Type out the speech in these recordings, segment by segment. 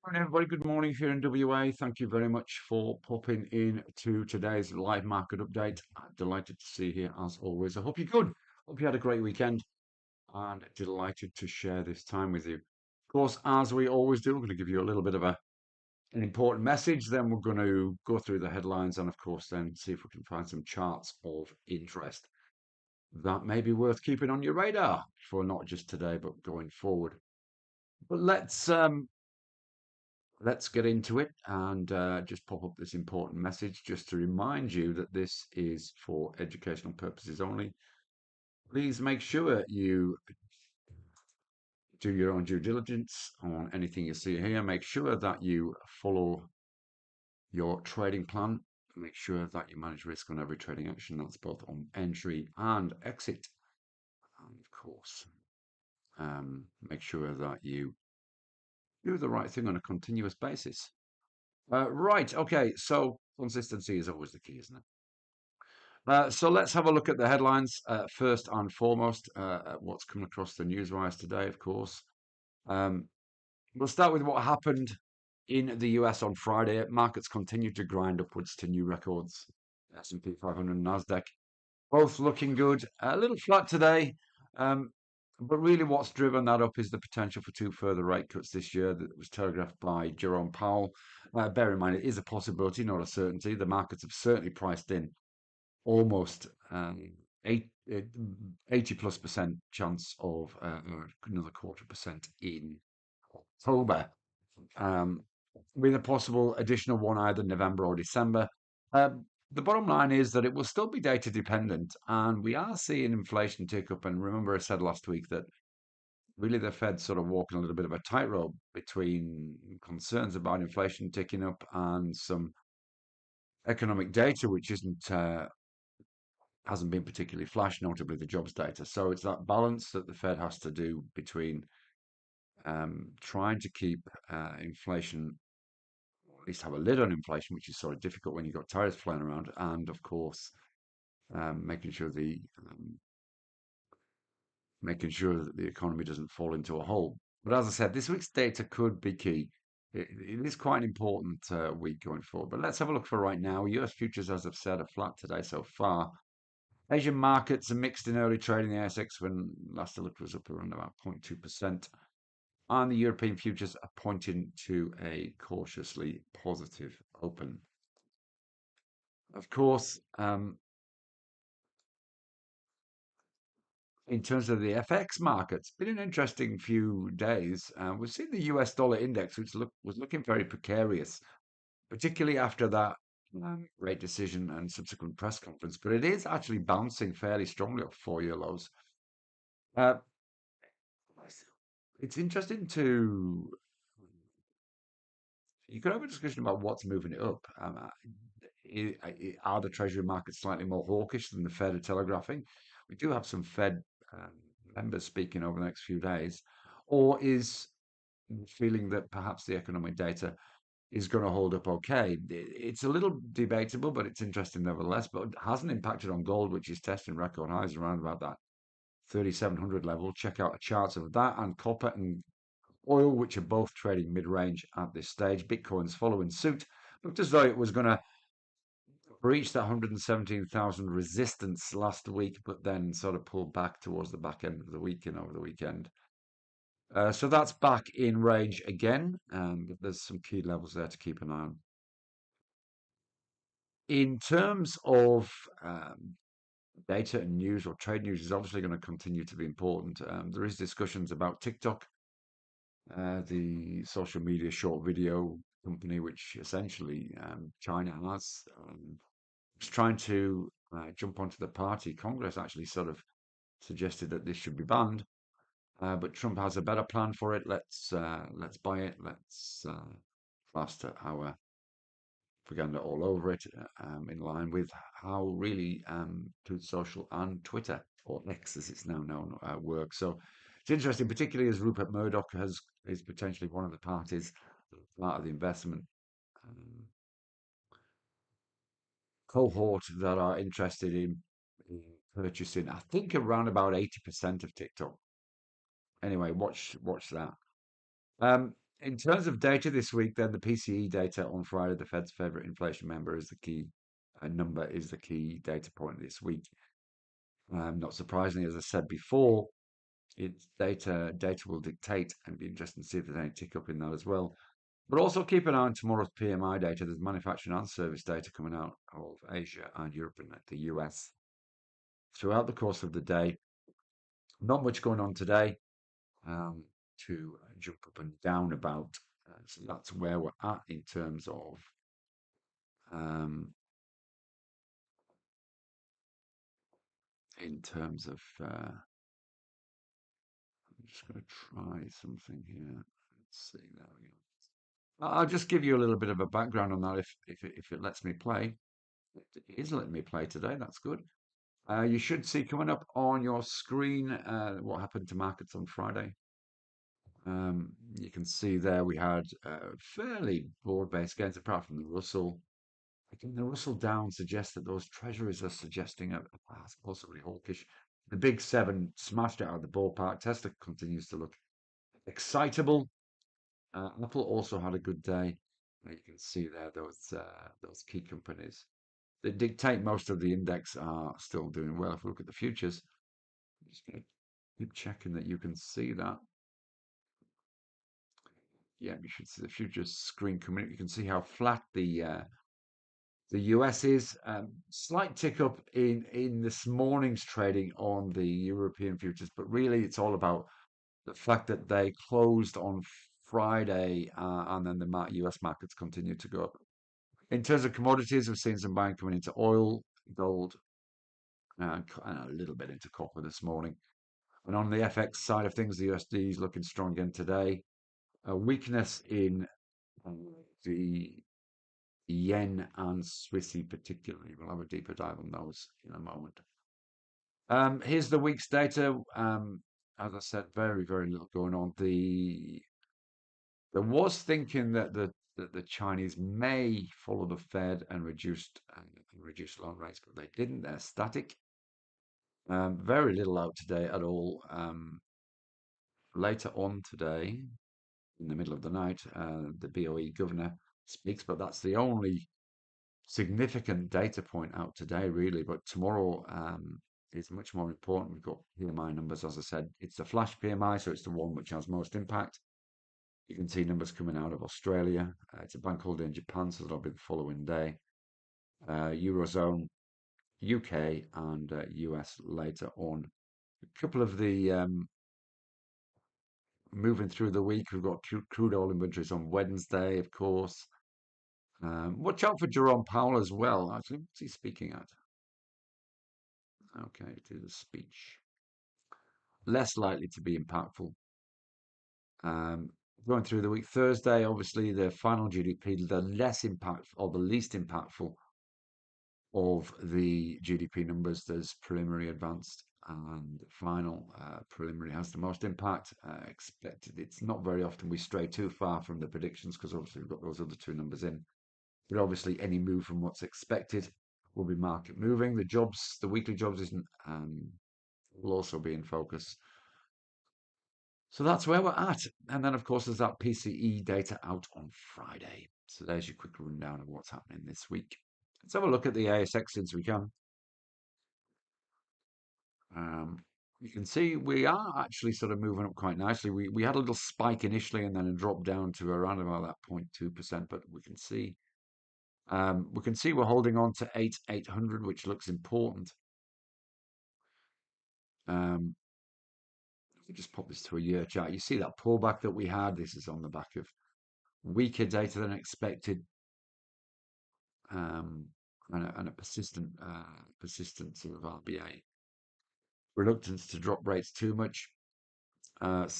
Morning, everybody. Good morning here in WA. Thank you very much for popping in to today's live market update. I'm delighted to see you here as always. I hope you're good. Hope you had a great weekend and delighted to share this time with you. Of course, as we always do, we're going to give you a little bit of an important message. Then we're going to go through the headlines and, of course, then see if we can find some charts of interest that may be worth keeping on your radar for not just today, but going forward. But let's get into it and just pop up this important message just to remind you that this is for educational purposes only. Please make sure you do your own due diligence on anything you see here. Make sure that you follow your trading plan. Make sure that you manage risk on every trading action. That's both on entry and exit. And of course, make sure that you do the right thing on a continuous basis. Right. Okay. So consistency is always the key, isn't it? So let's have a look at the headlines first and foremost. What's coming across the newswires today, of course. Um, we'll start with what happened in the US on Friday. Markets continued to grind upwards to new records. S&P 500 and Nasdaq both looking good. A little flat today, um, but really what's driven that up is the potential for two further rate cuts this year that was telegraphed by Jerome Powell. Bear in mind, it is a possibility, not a certainty. The markets have certainly priced in almost 80 plus percent chance of another 1/4% in October, um, with a possible additional one either November or December. The bottom line is that it will still be data dependent, and we are seeing inflation tick up. And remember, I said last week that really the Fed's sort of walking a little bit of a tightrope between concerns about inflation ticking up and some economic data which isn't hasn't been particularly flash, notably the jobs data. So it's that balance that the Fed has to do between trying to keep inflation, or at least have a lid on inflation, which is sort of difficult when you've got tariffs flying around, and of course making sure that the economy doesn't fall into a hole. But as I said, this week's data could be key. It is quite an important week going forward. But let's have a look for right now. US futures, as I've said, are flat today so far. Asian markets are mixed in early trading. The ASX, when last I looked, was up around about 0.2%. And the European futures are pointing to a cautiously positive open. Of course, in terms of the FX market, it's been an interesting few days. We've seen the US dollar index, which was looking very precarious, particularly after that rate decision and subsequent press conference. But it is actually bouncing fairly strongly up 4-year lows. Uh, it's interesting to you could have a discussion about what's moving it up. Are the Treasury markets slightly more hawkish than the Fed are telegraphing? We do have some Fed members speaking over the next few days, or is the feeling that perhaps the economic data is going to hold up okay? It's a little debatable, but it's interesting nevertheless. But it hasn't impacted on gold, which is testing record highs around about that 3,700 level. Check out a chart of that, and copper and oil, which are both trading mid-range at this stage. Bitcoin's following suit. Looked as though it was going to breach that 117,000 resistance last week, but then sort of pulled back towards the back end of the week and over the weekend. So that's back in range again, but there's some key levels there to keep an eye on. In terms of data and news, or trade news is obviously going to continue to be important. There is discussions about TikTok, the social media short video company, which essentially China was trying to jump onto the party. Congress actually sort of suggested that this should be banned, but Trump has a better plan for it. Let's buy it. Let's plaster our propaganda all over it, in line with how really Truth Social and Twitter, or X as it's now known, work. So it's interesting, particularly as Rupert Murdoch is potentially one of the parties, part of the investment um, cohort that are interested in purchasing. I think around about 80% of TikTok. Anyway, watch that. In terms of data this week, then the PCE data on Friday, the Fed's favorite inflation member, is the key number, is the key data point this week. Not surprisingly, as I said before, it's data will dictate, and it'd be interesting to see if there's any tick up in that as well. But also keep an eye on tomorrow's PMI data. There's manufacturing and service data coming out of Asia and Europe and the US throughout the course of the day. Not much going on today um, to jump up and down about. So that's where we're at um, in terms of. I'm just going to try something here. Let's see. There we go. I'll just give you a little bit of a background on that if it lets me play. It is letting me play today. That's good. You should see coming up on your screen what happened to markets on Friday. You can see there we had fairly broad-based gains apart from the Russell. Again, the Russell down suggests that those treasuries are suggesting a possibly hawkish. The big seven smashed it out of the ballpark. Tesla continues to look excitable. Apple also had a good day. You can see there those key companies that dictate most of the index are still doing well. If we look at the futures, I'm just going to keep checking that you can see that. Yeah, you should see the futures screen coming up. You can see how flat the US is. Slight tick up in this morning's trading on the European futures, but really it's all about the fact that they closed on Friday and then the US markets continue to go up. In terms of commodities, we've seen some buying coming into oil, gold, and a little bit into copper this morning. And on the FX side of things, the USD is looking strong again today. A weakness in the yen and Swissy particularly. We'll have a deeper dive on those in a moment. Here's the week's data. As I said, very, very little going on. There was thinking that the Chinese may follow the Fed and reduce loan rates, but they didn't. They're static. Very little out today at all. Later on today, in the middle of the night, the BOE governor speaks, but that's the only significant data point out today, really. But tomorrow is much more important. We've got PMI numbers, as I said. It's the flash PMI, so it's the one which has most impact. You can see numbers coming out of Australia. It's a bank holiday in Japan, so that'll be the following day. Eurozone, UK, and US later on. A couple of the moving through the week, we've got crude oil inventories on Wednesday, of course. Watch out for Jerome Powell as well. Actually, what's he speaking at? Okay, do the speech. Less likely to be impactful. Um, Going through the week, Thursday, obviously the final GDP, the less impact or the least impactful of the GDP numbers. There's preliminary, advanced, and final. Preliminary has the most impact. Expected. It's not very often we stray too far from the predictions because obviously we've got those other two numbers in. But obviously, any move from what's expected will be market moving. The jobs, the weekly jobs, isn't will also be in focus. So that's where we're at. And then, of course, there's that PCE data out on Friday. So there's your quick rundown of what's happening this week. Let's have a look at the ASX since we can. You can see we are actually sort of moving up quite nicely. We had a little spike initially and then a drop down to around about that 0.2%, but we can see we're holding on to 8,800, which looks important. If we just pop this to a year chart, you see that pullback that we had. This is on the back of weaker data than expected, and a persistent sort of RBA reluctance to drop rates too much. But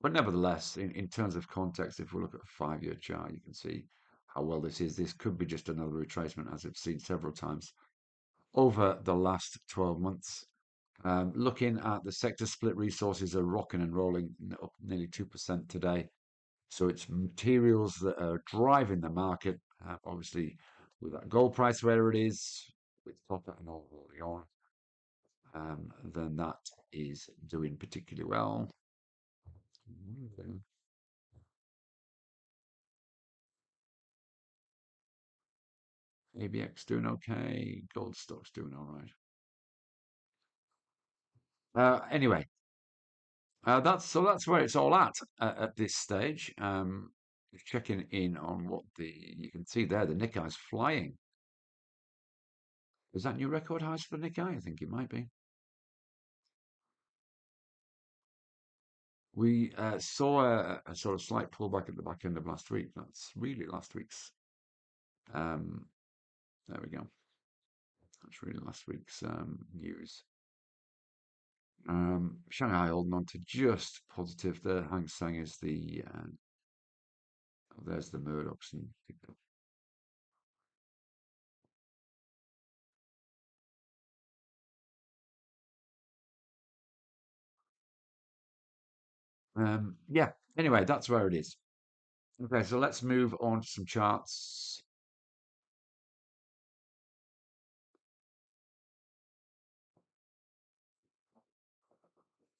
nevertheless, in terms of context, if we look at a 5-year chart, you can see how well this is. This could be just another retracement, as I've seen several times over the last 12 months. Looking at the sector split, resources are rocking and rolling up nearly 2% today. So it's materials that are driving the market. Obviously, with that gold price where it is, with copper and all holding on, then that is doing particularly well. ABX doing okay. Gold stocks doing all right. Anyway, that's where it's all at this stage. Checking in on what you can see there. The Nikkei's flying. Is that new record highs for the Nikkei? I think it might be. We saw a sort of slight pullback at the back end of last week. That's really last week's. Um, there we go. That's really last week's news. Shanghai holding on to just positive. The Hang Seng is there's the Murdochs and yeah. Anyway, that's where it is. Okay, so let's move on to some charts.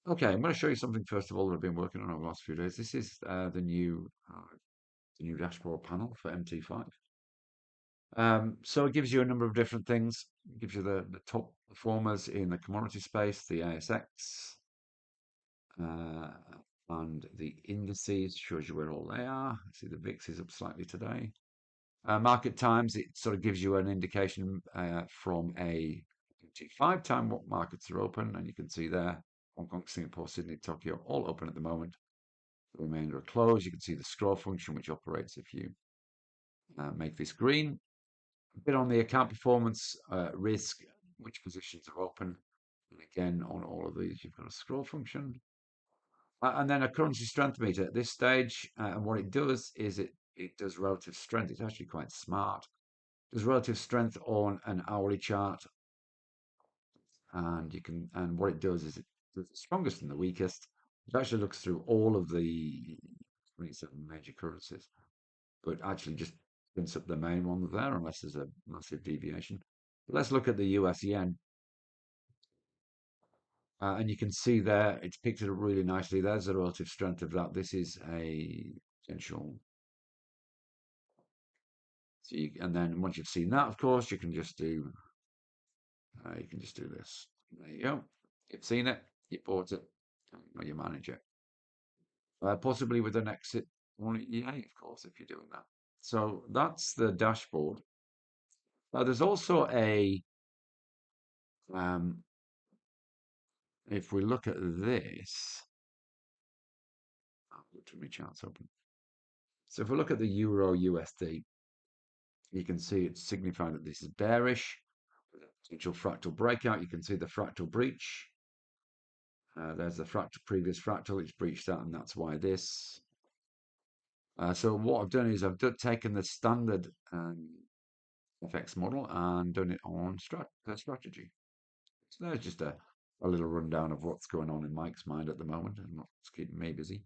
Okay, I'm going to show you something first of all that I've been working on over the last few days. This is the new dashboard panel for MT5. So it gives you a number of different things. It gives you the top performers in the commodity space, the ASX, uh, and the indices. Shows you where all they are. See the VIX is up slightly today. Market times, it sort of gives you an indication from a MT5 time what markets are open, and you can see there Hong Kong, Singapore, Sydney, Tokyo, all open at the moment. The remainder are closed. You can see the scroll function, which operates if you make this green. A bit on the account performance, risk, which positions are open. And again, on all of these, you've got a scroll function. And then a currency strength meter at this stage. And what it does is it does relative strength. It's actually quite smart. It does relative strength on an hourly chart. And what it does is it does the strongest and the weakest. It actually looks through all of the 27 major currencies, but actually just prints up the main ones there unless there's a massive deviation. But let's look at the US yen. And you can see there, it's picked it up really nicely. There's the relative strength of that. This is a potential. So and then once you've seen that, of course, you can just do this. There you go. You've seen it. You bought it. Or you manage it. Possibly with an exit on EA, of course, if you're doing that. So that's the dashboard. There's also um, if we look at this, I'll go to my charts open. So if we look at the Euro USD, you can see it's signifying that this is bearish. Potential fractal breakout. You can see the fractal breach. There's the previous fractal. It's breached that, and that's why this. So what I've done is taken the standard FX model and done it on strategy. So there's just a little rundown of what's going on in Mike's mind at the moment and what's keeping me busy.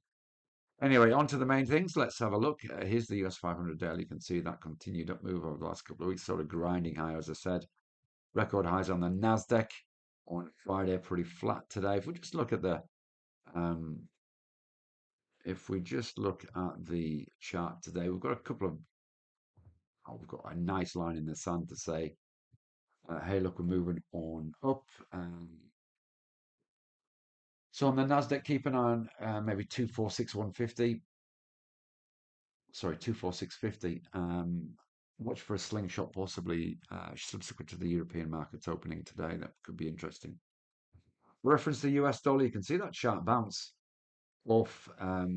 Anyway, on to the main things. Let's have a look. Here's the US 500 daily. You can see that continued up move over the last couple of weeks, sort of grinding high, as I said. Record highs on the NASDAQ on Friday, pretty flat today. If we just look at um, if we just look at the chart today, we've got a couple of, we've got a nice line in the sand to say, hey, look, we're moving on up. So on the NASDAQ, keep an eye on maybe 246150. Sorry, 24650. Watch for a slingshot, possibly subsequent to the European markets opening today. That could be interesting. Reference the US dollar, you can see that sharp bounce off. Oh,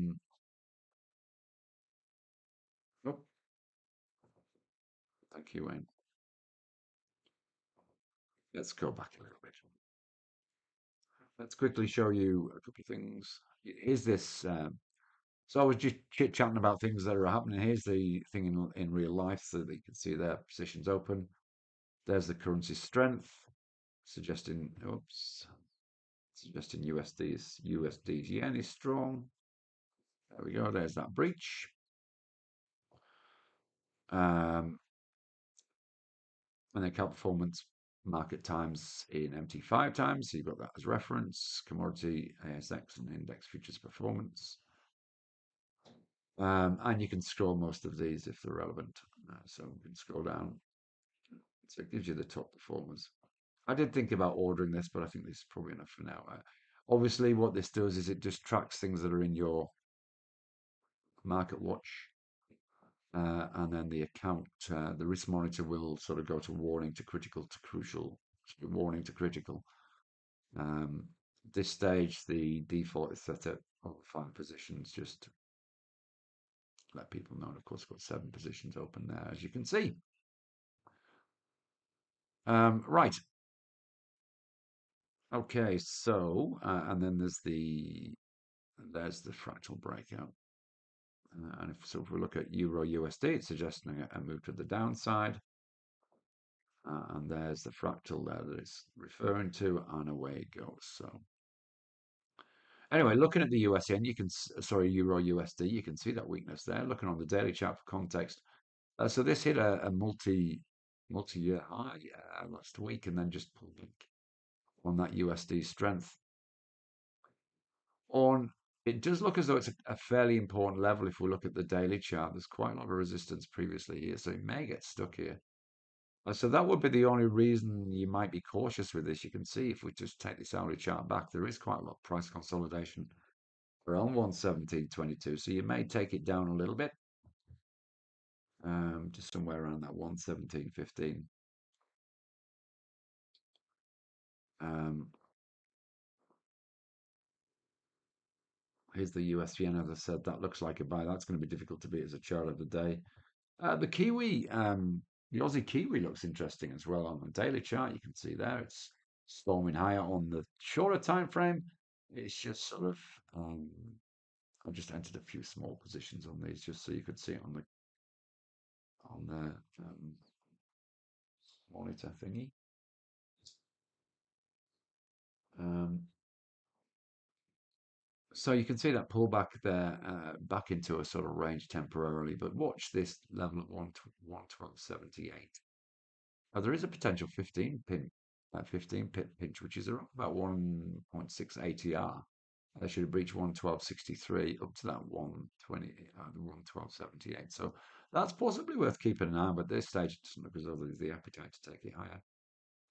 thank you, Wayne. Let's go back a little bit. Let's quickly show you a couple of things. Here's this. So I was just chit chatting about things that are happening. Here's the thing in real life so that you can see their positions open. There's the currency strength, suggesting USD's yen is strong. There we go. There's that breach. And then cap performance market times in MT5 times. So you've got that as reference. Commodity, ASX, and index futures performance. And you can scroll most of these if they're relevant. So we can scroll down. So it gives you the top performers. I did think about ordering this, but I think this is probably enough for now. Obviously, what this does is it just tracks things that are in your market watch, and then the account, the risk monitor will sort of go to warning to critical to crucial, warning to critical. At this stage, the default is set at over 5 positions, just to let people know. And of course, I've got 7 positions open there, as you can see. Right. Okay. So, and then there's the fractal breakout. And if we look at Euro USD, it's suggesting a move to the downside. And there's the fractal there that it's referring to, and away it goes. So anyway, looking at the USN, you can, sorry, Euro USD, you can see that weakness there. Looking on the daily chart for context, so this hit a multi-year high last week, and then just pulled back on that USD strength. On it does look as though it's a fairly important level if we look at the daily chart. There's quite a lot of resistance previously here, so it may get stuck here. So that would be the only reason you might be cautious with this. You can see if we just take this hourly chart back, there is quite a lot of price consolidation around 117.22. So you may take it down a little bit, just somewhere around that 117.15. Here's the USVN, as I said, that looks like a buy. That's going to be difficult to beat as a chart of the day. The Kiwi, the Aussie Kiwi looks interesting as well on the daily chart. You can see there it's storming higher on the shorter time frame. It's just sort of, I just entered a few small positions on these just so you could see it on the monitor thingy. Um, so you can see that pullback there, back into a sort of range temporarily, but watch this level at 112.78. There is a potential 15 pip pinch, which is around about 1.6 ATR. They should have breached 112.63 up to that 120, 112.78. So that's possibly worth keeping an eye on, but at this stage it doesn't look as though there's the appetite to take it higher.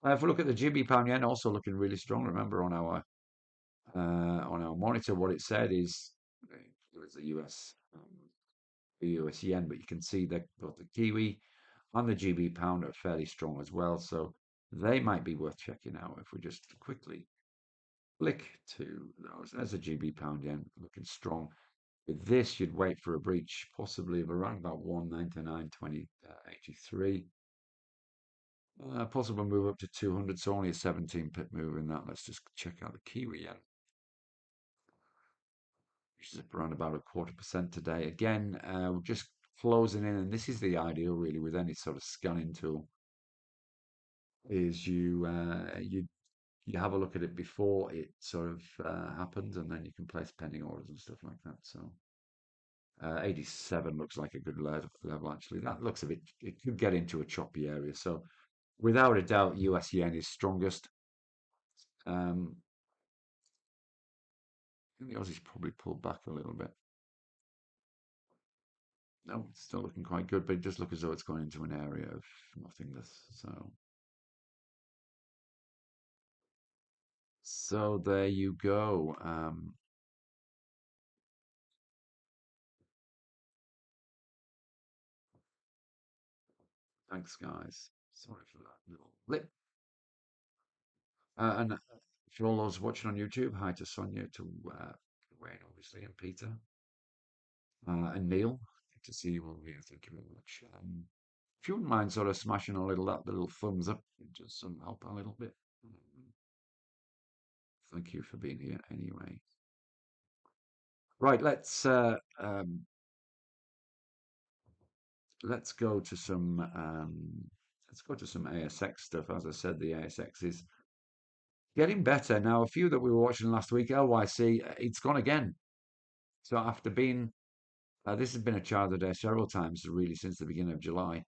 If we look at the GB pound yen, also looking really strong. Remember on our monitor, what it said is it was the US yen, but you can see that both the Kiwi and the GB pound are fairly strong as well. So they might be worth checking out if we just quickly flick to those. There's a GB pound yen looking strong. With this, you'd wait for a breach possibly of around about 199.2083. Possible move up to 200, so only a 17 pip move in that. Let's just check out the Kiwi yen, which is up around about 0.25% today. Again, we're just closing in, and this is the ideal really with any sort of scanning tool, is you have a look at it before it sort of happens, and then you can place pending orders and stuff like that. So 87 looks like a good level actually. That looks a bit, it could get into a choppy area. So without a doubt, US yen is strongest. Um, I think the Aussie's probably pulled back a little bit. No, it's still looking quite good, but it does look as though it's going into an area of nothingness. So there you go. Thanks, guys. Sorry for that little blip. And for all those watching on YouTube, hi to Sonia, to Wayne, obviously, and Peter, and Neil. Good to see you all here. Thank you very much. If you wouldn't mind sort of smashing that little thumbs up, it does help a little bit. Thank you for being here anyway. Right, let's go to some ASX stuff. As I said, the ASX is getting better now. A few that we were watching last week, LYC, it's gone again. So after being, this has been a chart of the day several times, really since the beginning of July.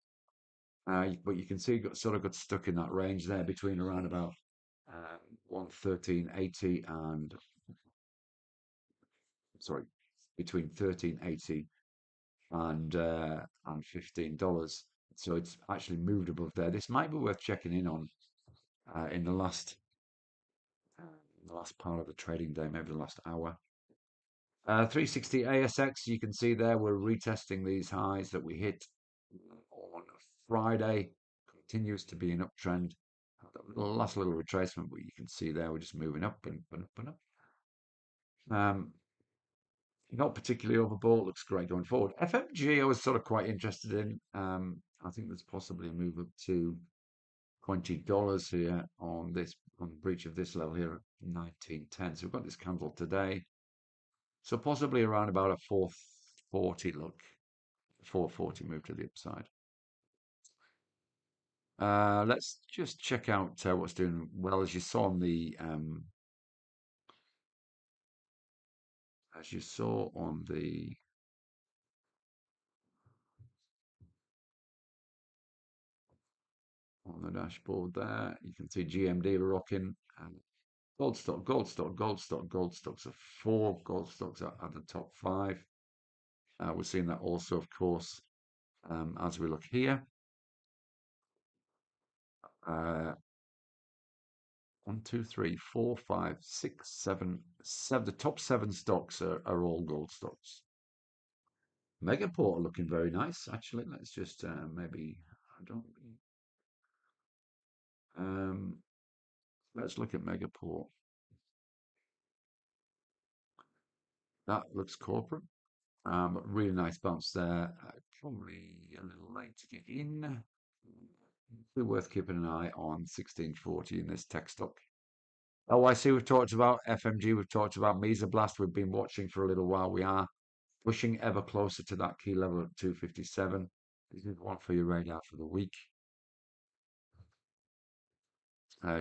But you can see it sort of got stuck in that range there between around about 113.80 and sorry, between 13.80 and $15. So it's actually moved above there. This might be worth checking in on in the last part of the trading day, maybe the last hour. 360 ASX, you can see there we're retesting these highs that we hit on Friday. Continues to be an uptrend. Last little retracement, but you can see there we're just moving up and up and up and up. Not particularly overbought. Looks great going forward. FMG, I was sort of quite interested in. I think there's possibly a move up to $20 here on the breach of this level here at 1910. So we've got this candle today. So possibly around about a 440 look, 440 move to the upside. Let's just check out what's doing well. As you saw on the dashboard there, you can see GMD rocking. Gold stock, gold stock, gold stock, gold stocks are 4. Gold stocks are at the top 5. We're seeing that also, of course, as we look here. 1, 2, 3, 4, 5, 6, 7, 7. The top 7 stocks are all gold stocks. Megaport are looking very nice, actually. Let's just maybe I don't. Let's look at Megaport. That looks corporate. But really nice bounce there. Probably a little late to get in. Be worth keeping an eye on 1640 in this tech stock. OIC we've talked about, FMG we've talked about, Mesoblast we've been watching for a little while. We are pushing ever closer to that key level of 257. This is one for your radar for the week.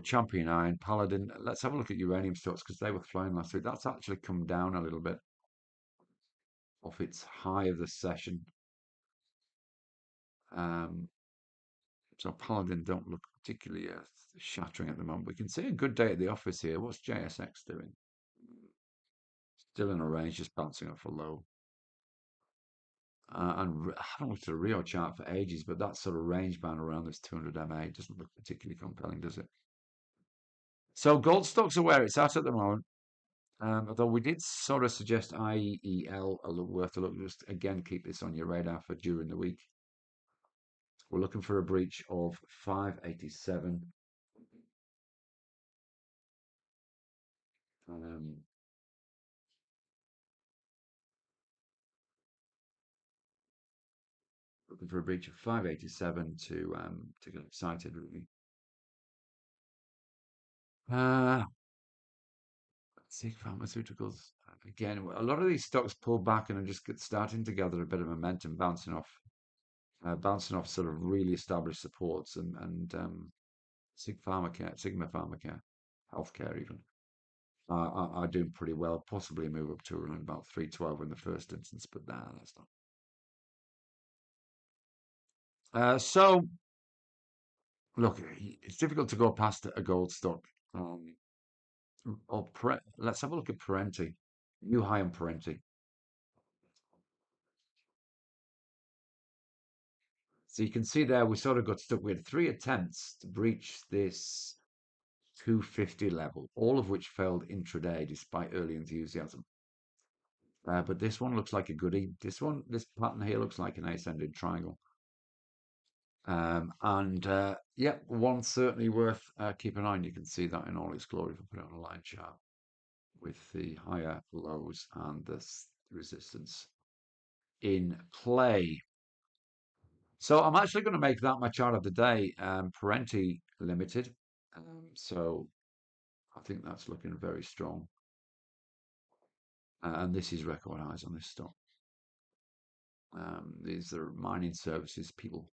Champion Iron, Paladin. Let's have a look at uranium stocks because they were flying last week. That's actually come down a little bit off its high of the session. So Paladin don't look particularly shattering at the moment. We can see a good day at the office here. What's JSX doing? Still in a range, just bouncing off a low. And I haven't looked at a Rio chart for ages, but that sort of range band around this 200 MA doesn't look particularly compelling, does it? So gold stocks are where it's at the moment. Although we did sort of suggest IEL a look worth a look. Just again, keep this on your radar for during the week. We're looking for a breach of 587. Looking for a breach of 587 to get excited, really. Let's see, pharmaceuticals. Again, a lot of these stocks pull back and are just starting to gather a bit of momentum, bouncing off sort of really established supports and Sigma Pharmacare, healthcare even are doing pretty well. Possibly a move up to around about 312 in the first instance, but nah, that's not. So look, it's difficult to go past a gold stock. Let's have a look at Parenti. New high on Parenti. So you can see there we sort of got stuck. We had 3 attempts to breach this 250 level, all of which failed intraday despite early enthusiasm. But this one looks like a goodie. This pattern here looks like an ascending triangle. Yeah, one certainly worth keeping an eye on. You can see that in all its glory if we put it on a line chart with the higher lows and the resistance in play. So I'm actually going to make that my chart of the day, Parenti Limited. So I think that's looking very strong. And this is record highs on this stock. These are mining services people.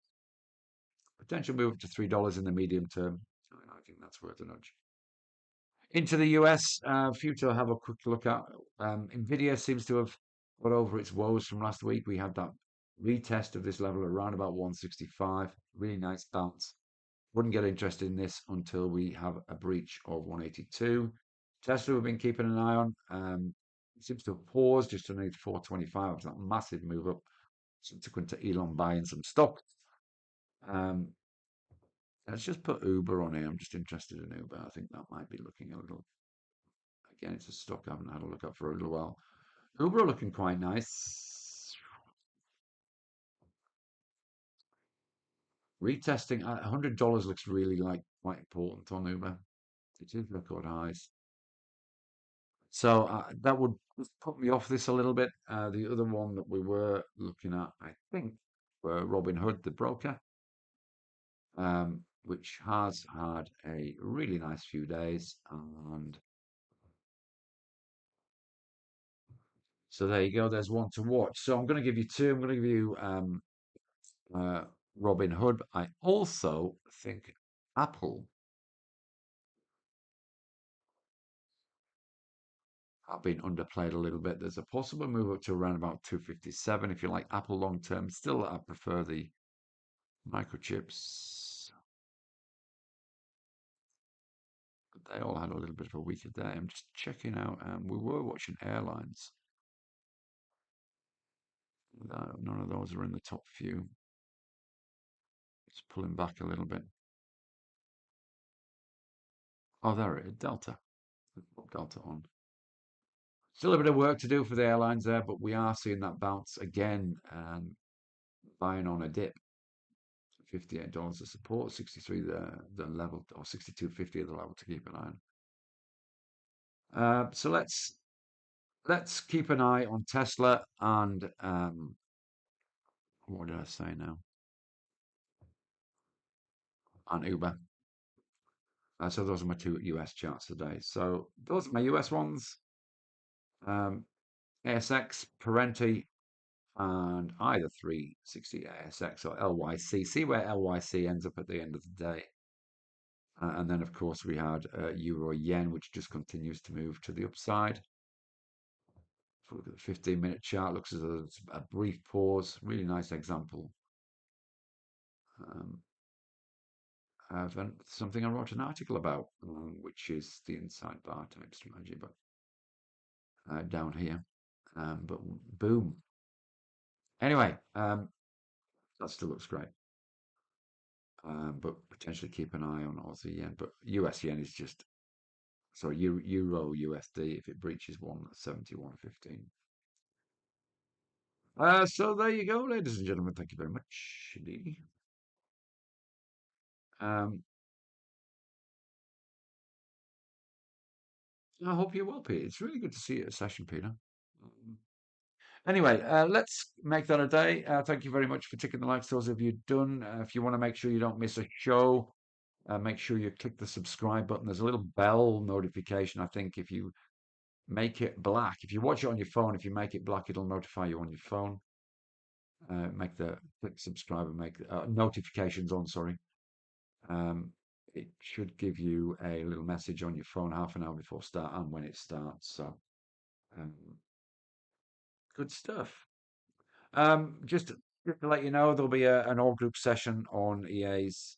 Potential move up to $3 in the medium term. I think that's worth a nudge. Into the US, few to have a quick look at. Nvidia seems to have got over its woes from last week. We had that retest of this level around about 165. Really nice bounce. Wouldn't get interested in this until we have a breach of 182. Tesla we've been keeping an eye on. It seems to have paused just underneath 425. That massive move up subsequent to Elon buying some stock. Um, let's just put Uber on here. I'm just interested in Uber. I think that might be looking a little. Again, it's a stock I haven't had a look at for a little while. Uber are looking quite nice. Retesting at $100 looks really like quite important on Uber. It is record highs. So that would put me off this a little bit. The other one that we were looking at, I think, were Robinhood, the broker, which has had a really nice few days. And so there you go. There's one to watch. So I'm going to give you two. I'm going to give you uh, Robinhood. I also think Apple have been underplayed a little bit. There's a possible move up to around about 257 if you like Apple long term. Still, I prefer the microchips. But they all had a little bit of a weaker day. I'm just checking out. We were watching airlines. No, none of those are in the top few. It's pulling back a little bit. Oh, there it is. Delta. Put Delta on. Still a bit of work to do for the airlines there, but we are seeing that bounce again and buying on a dip. $58 of support, 63 the level, or 62.50 the level to keep an eye on. So let's keep an eye on Tesla and what did I say now? And Uber. So those are my two US charts today. So those are my US ones. Um, ASX, Parenti, and either 360 ASX or LYC. See where LYC ends up at the end of the day. And then, of course, we had Euro Yen, which just continues to move to the upside. If we look at the 15-minute chart, looks as though it's a brief pause. Really nice example um, of something I wrote an article about, which is the inside bar type strategy, but down here. But boom. Anyway, that still looks great. But potentially keep an eye on Aussie yen. But US yen is just sorry, Euro USD if it breaches 171.15. So there you go, ladies and gentlemen. Thank you very much indeed. Um, I hope you're well, Peter. It's really good to see you at a session, Peter. Um, Anyway, let's make that a day. Thank you very much for ticking the likes, those of you done. If you want to make sure you don't miss a show, make sure you click the subscribe button. There's a little bell notification, I think, if you make it black. If you watch it on your phone, if you make it black, it'll notify you on your phone. Make the click subscribe and make notifications on, sorry. It should give you a little message on your phone half an hour before start and when it starts. So, um, good stuff. Just to let you know, there'll be an all group session on EA's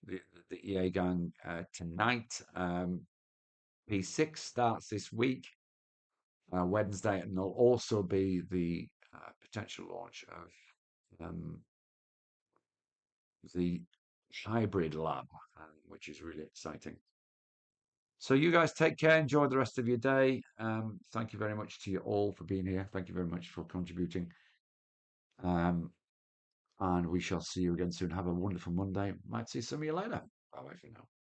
the, the EA gang tonight. P6 starts this week, Wednesday, and there'll also be the potential launch of the hybrid lab, which is really exciting. So you guys take care. Enjoy the rest of your day. Thank you very much to you all for being here. Thank you very much for contributing. Um, and we shall see you again soon. Have a wonderful Monday. Might see some of you later. Bye bye for now.